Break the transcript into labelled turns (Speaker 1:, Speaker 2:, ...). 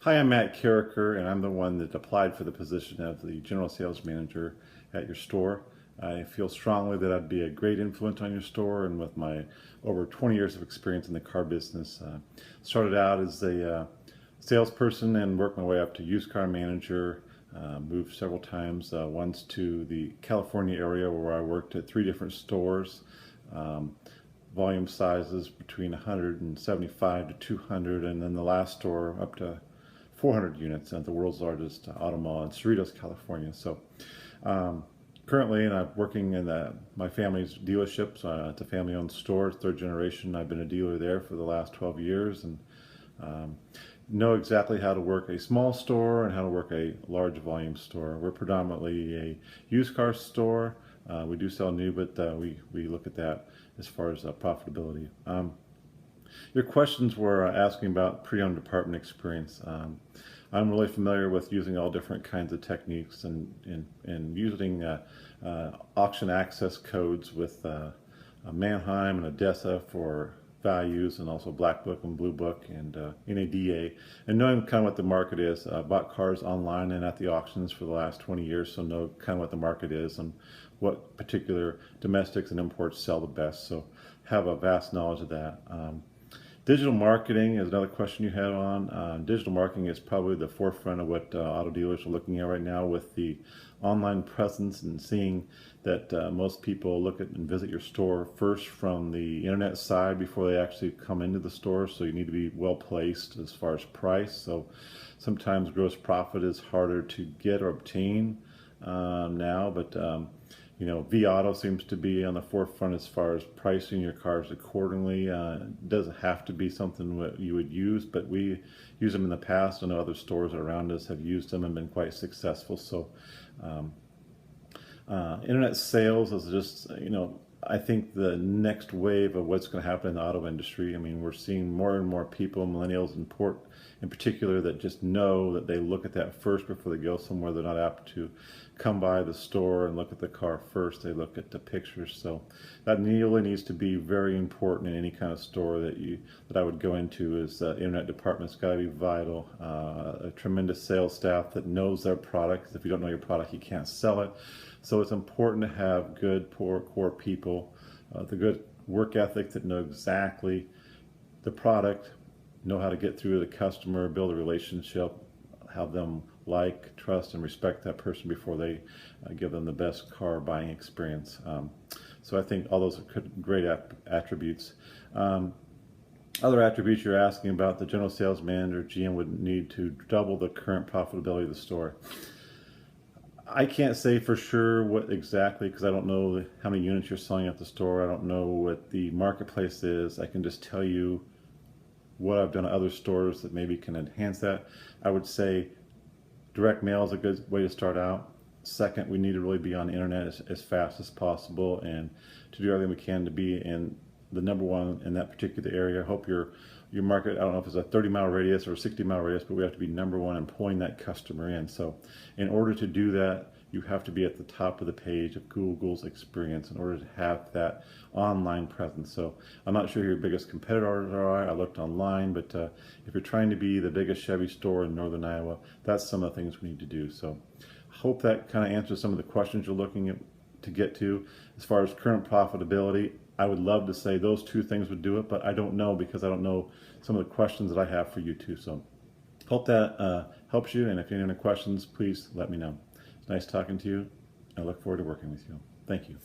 Speaker 1: Hi, I'm Matt Carricker, and I'm the one that applied for the position of the General Sales Manager at your store. I feel strongly that I'd be a great influence on your store, and with my over 20 years of experience in the car business, started out as a salesperson and worked my way up to used car manager. Moved several times, once to the California area where I worked at 3 different stores. Um, Volume sizes between 175 to 200, and then the last store up to 400 units at the world's largest auto mall in Cerritos, California. So um, currently, and I'm working in my family's dealership. So it's a family-owned store, third generation. I've been a dealer there for the last 12 years, and um, know exactly how to work a small store and how to work a large volume store. We're predominantly a used car store. We do sell new, but we look at that as far as profitability. Your questions were asking about pre-owned department experience. I'm really familiar with using all different kinds of techniques and using auction access codes with a Manheim and ADESA for values, and also Black Book and Blue Book and NADA, and knowing kind of what the market is. Bought cars online and at the auctions for the last 20 years, so know kind of what the market is and what particular domestics and imports sell the best. So have a vast knowledge of that. Digital marketing is another question you had on. Digital marketing is probably the forefront of what auto dealers are looking at right now, with the online presence and seeing that most people look at and visit your store first from the internet side before they actually come into the store. So you need to be well placed as far as price. So sometimes gross profit is harder to get or obtain now, but vAuto seems to be on the forefront as far as pricing your cars accordingly. It doesn't have to be something that you would use, but we use them in the past. I know other stores around us have used them and been quite successful. So um, internet sales is just, I think the next wave of what's going to happen in the auto industry. I mean, we're seeing more and more people, millennials in particular, that just know that they look at that first before they go somewhere. They're not apt to come by the store and look at the car first. They look at the pictures. So that really needs to be very important in any kind of store that I would go into. Is the internet department's got to be vital. A tremendous sales staff that knows their product. If you don't know your product, you can't sell it. So it's important to have good core people, the good work ethic, that know exactly the product, know how to get through to the customer, build a relationship, have them like, trust, and respect that person before they give them the best car buying experience. So I think all those are great attributes. Other attributes you're asking about: the general sales manager, GM, would need to double the current profitability of the store. I can't say for sure what exactly, because I don't know how many units you're selling at the store. I don't know what the marketplace is. I can just tell you what I've done at other stores that maybe can enhance that. I would say direct mail is a good way to start out. Second, we need to really be on the internet as fast as possible, and to do everything we can to be in the number one in that particular area. I hope your market, I don't know if it's a 30-mile radius or a 60-mile radius, but we have to be number one in pulling that customer in. So in order to do that, you have to be at the top of the page of Google's experience in order to have that online presence. So I'm not sure who your biggest competitors are. I looked online, but if you're trying to be the biggest Chevy store in northern Iowa, that's some of the things we need to do. So I hope that kind of answers some of the questions you're looking at to get to. As far as current profitability, I would love to say those two things would do it, but I don't know, because I don't know some of the questions that I have for you too. So hope that helps you, and if you have any questions, please let me know. It's nice talking to you. I look forward to working with you. Thank you.